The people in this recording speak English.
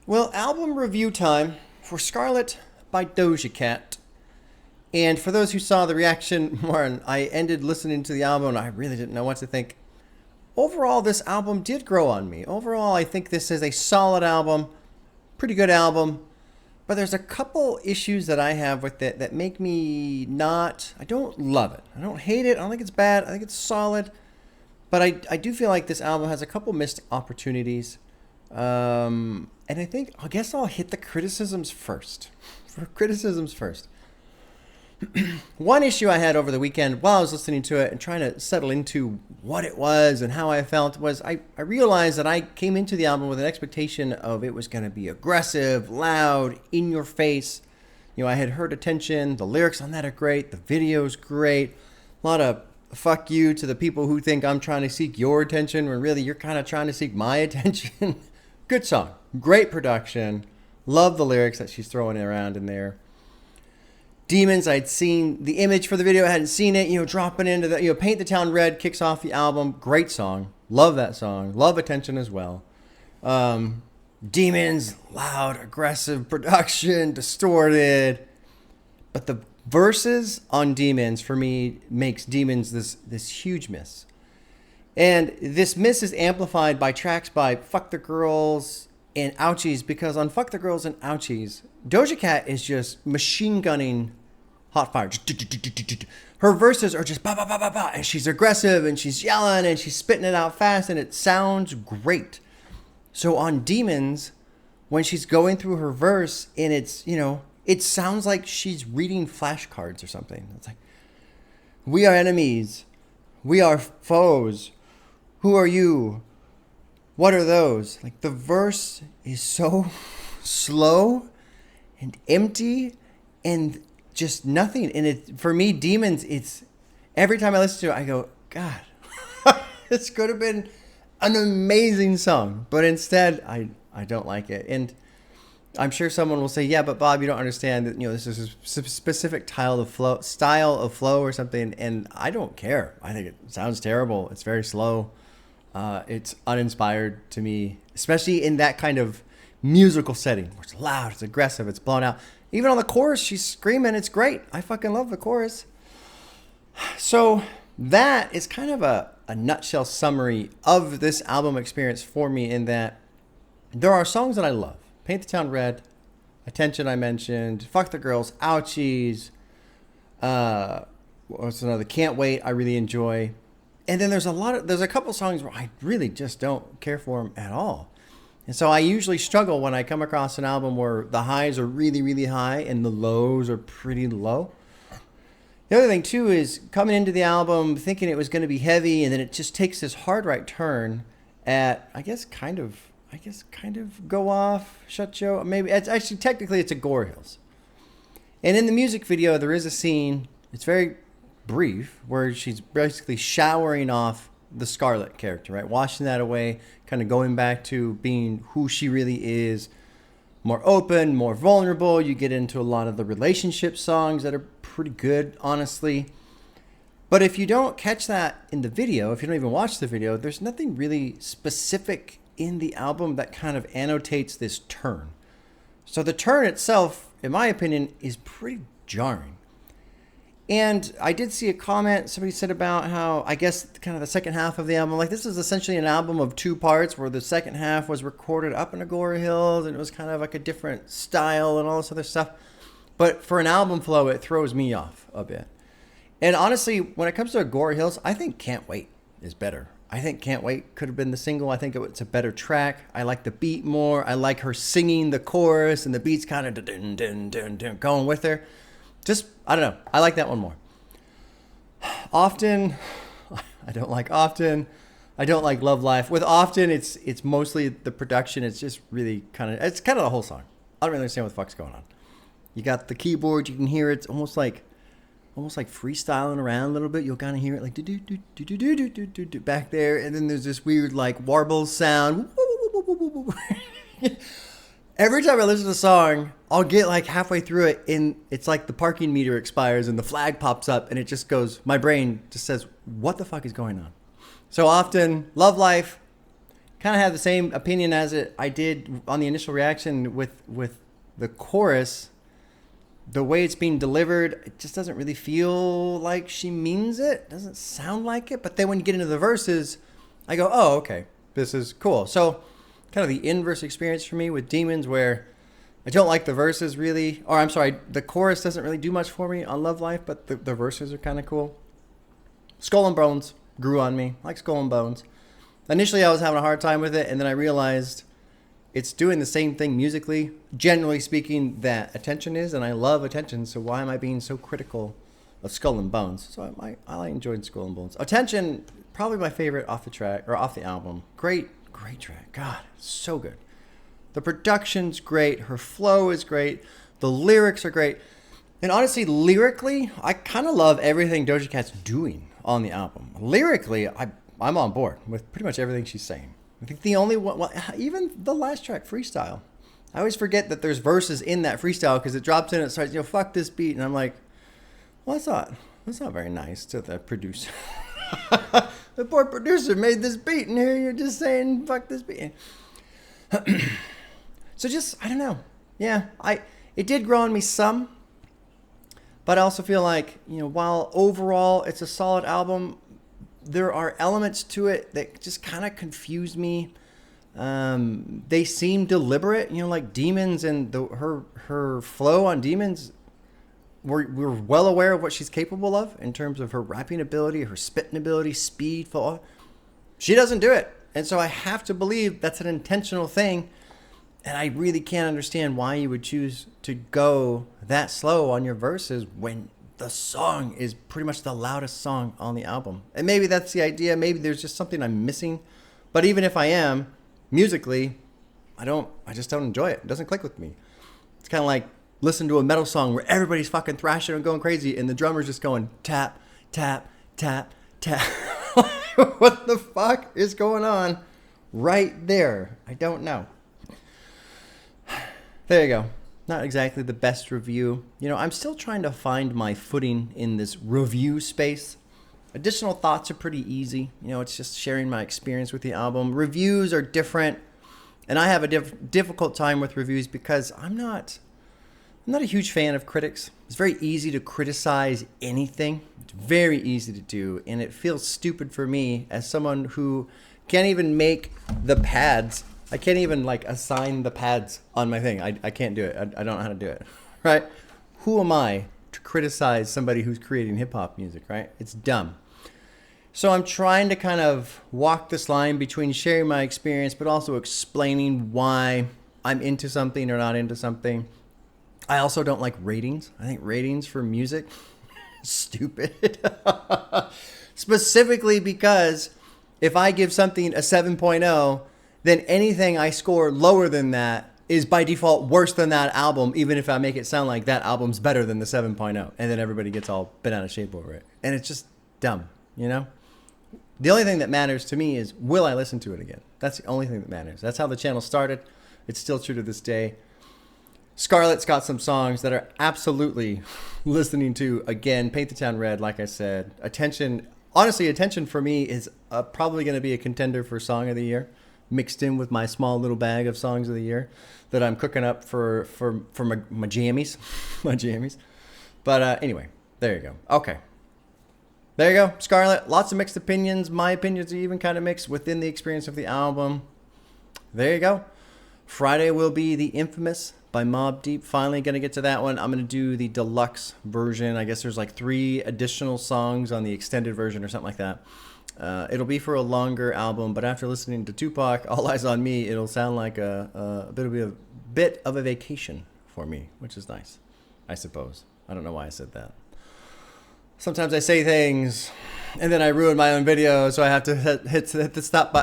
Well, album review time for Scarlet by Doja Cat. And for those who saw the reaction, Warren, I ended listening to the album and I really didn't know what to think. Overall, this album did grow on me. Overall, I think this is a solid album, pretty good album. But there's a couple issues that I have with it that make me I don't love it. I don't hate it. I don't think it's bad. I think it's solid. But I do feel like this album has a couple missed opportunities. And I guess I'll hit the criticisms first. One issue I had over the weekend while I was listening to it and trying to settle into what it was and how I felt was I realized that I came into the album with an expectation of it was going to be aggressive, loud, in your face. You know, I had heard Attention. The lyrics on that are great. The video's great. A lot of fuck you to the people who think I'm trying to seek your attention when really you're kind of trying to seek my attention. Good song. Great production. Love the lyrics that she's throwing around in there. Demons, I'd seen the image for the video. I hadn't seen it, dropping into the, Paint the Town Red kicks off the album. Great song. Love that song. Love Attention as well. Demons, loud, aggressive production, distorted. But the verses on Demons, for me, makes Demons this huge miss. And this miss is amplified by tracks by Fuck the Girls and Ouchies, because on Fuck the Girls and Ouchies, Doja Cat is just machine gunning hot fire. Her verses are just ba ba ba ba ba, and she's aggressive and she's yelling and she's spitting it out fast and it sounds great. So on Demons, when she's going through her verse and it's, it sounds like she's reading flashcards or something. It's like, we are enemies. We are foes. Who are you? What are those? Like, the verse is so slow and empty and just nothing. And for me, Demons, it's every time I listen to it, I go, God, this could have been an amazing song. But instead, I don't like it. And I'm sure someone will say, yeah, but Bob, you don't understand that, this is a specific style of flow or something. And I don't care. I think it sounds terrible. It's very slow. It's uninspired to me, especially in that kind of musical setting where it's loud, it's aggressive, it's blown out. Even on the chorus, she's screaming. It's great. I fucking love the chorus. So that is kind of a nutshell summary of this album experience for me, in that there are songs that I love. Paint the Town Red, Attention I mentioned, Fuck the Girls, Ouchies, what's another? Can't Wait, I really enjoy. And then there's a couple songs where I really just don't care for them at all. And so I usually struggle when I come across an album where the highs are really, really high and the lows are pretty low. The other thing too is coming into the album thinking it was going to be heavy, and then it just takes this hard right turn at, I guess kind of Go Off, Shut Joe. Maybe it's actually technically it's a Gore Hills. And in the music video there is a scene, it's very brief, where she's basically showering off the Scarlet character, right? Washing that away, kind of going back to being who she really is, more open, more vulnerable. You get into a lot of the relationship songs that are pretty good, honestly. But if you don't catch that in the video, if you don't even watch the video, there's nothing really specific in the album that kind of annotates this turn. So the turn itself, in my opinion, is pretty jarring. And I did see a comment somebody said about how, I guess, kind of the second half of the album, like this is essentially an album of two parts, where the second half was recorded up in the Gore Hills and it was kind of like a different style and all this other stuff. But for an album flow, it throws me off a bit. And honestly, when it comes to Gore Hills, I think Can't Wait is better. I think Can't Wait could have been the single. I think it's a better track. I like the beat more. I like her singing the chorus, and the beat's kind of going with her. Just, I don't know. I like that one more. Often, I don't like Often. I don't like Love Life. With Often, it's mostly the production. It's just really it's kind of the whole song. I don't really understand what the fuck's going on. You got the keyboard. You can hear it's almost like freestyling around a little bit. You'll kind of hear it like do do do do do do do do do back there, and then there's this weird like warble sound. Every time I listen to the song, I'll get like halfway through it and it's like the parking meter expires and the flag pops up and it just goes, my brain just says, what the fuck is going on? So Often, Love Life, kind of have the same opinion as I did on the initial reaction with the chorus. The way it's being delivered, it just doesn't really feel like she means it. Doesn't sound like it. But then when you get into the verses, I go, oh, okay, this is cool. So kind of the inverse experience for me with Demons, where I don't like the verses really. Or I'm sorry, the chorus doesn't really do much for me on Love Life, but the verses are kind of cool. Skull and Bones grew on me. I like Skull and Bones. Initially, I was having a hard time with it, and then I realized it's doing the same thing musically, generally speaking, that Attention is, and I love Attention, so why am I being so critical of Skull and Bones? So I enjoyed Skull and Bones. Attention, probably my favorite off the track, or off the album. Great track. God, so good. The production's great. Her flow is great. The lyrics are great. And honestly, lyrically, I kind of love everything Doja Cat's doing on the album. Lyrically, I'm on board with pretty much everything she's saying. I think the only one, well, even the last track, Freestyle. I always forget that there's verses in that freestyle because it drops in and it starts, fuck this beat. And I'm like, well, that's not very nice to the producer. The poor producer made this beat and here you're just saying, fuck this beat. So just, I don't know. Yeah, it did grow on me some. But I also feel like, while overall it's a solid album, there are elements to it that just kind of confuse me. They seem deliberate, like Demons and her flow on Demons. We're well aware of what she's capable of in terms of her rapping ability, her spitting ability, speed, flow. She doesn't do it. And so I have to believe that's an intentional thing. And I really can't understand why you would choose to go that slow on your verses when the song is pretty much the loudest song on the album. And maybe that's the idea. Maybe there's just something I'm missing. But even if I am, musically, I just don't enjoy it. It doesn't click with me. It's kind of like listen to a metal song where everybody's fucking thrashing and going crazy and the drummer's just going tap, tap, tap, tap. What the fuck is going on right there? I don't know. There you go. Not exactly the best review. I'm still trying to find my footing in this review space. Additional thoughts are pretty easy. It's just sharing my experience with the album. Reviews are different. And I have a difficult time with reviews because I'm not a huge fan of critics. It's very easy to criticize anything. It's very easy to do. And it feels stupid for me as someone who can't even make the pads. I can't even assign the pads on my thing. I can't do it. I don't know how to do it, right? Who am I to criticize somebody who's creating hip hop music, right? It's dumb. So I'm trying to kind of walk this line between sharing my experience, but also explaining why I'm into something or not into something. I also don't like ratings. I think ratings for music, stupid. Specifically because if I give something a 7.0, then anything I score lower than that is by default worse than that album, even if I make it sound like that album's better than the 7.0. And then everybody gets all bent out of shape over it. And it's just dumb, The only thing that matters to me is, will I listen to it again? That's the only thing that matters. That's how the channel started. It's still true to this day. Scarlet's got some songs that are absolutely listening to again. Paint the Town Red, like I said. Attention. Honestly, Attention for me is probably going to be a contender for Song of the Year, mixed in with my small little bag of songs of the year that I'm cooking up for my jammies. My jammies. But anyway, there you go. Okay. There you go. Scarlet, lots of mixed opinions. My opinions are even kind of mixed within the experience of the album. There you go. Friday will be The Infamous by Mobb Deep. Finally going to get to that one. I'm going to do the deluxe version. I guess there's 3 additional songs on the extended version or something like that. It'll be for a longer album, but after listening to Tupac, All Eyes on Me, it'll sound like a bit of a vacation for me, which is nice, I suppose. I don't know why I said that. Sometimes I say things, and then I ruin my own video, so I have to hit the stop button.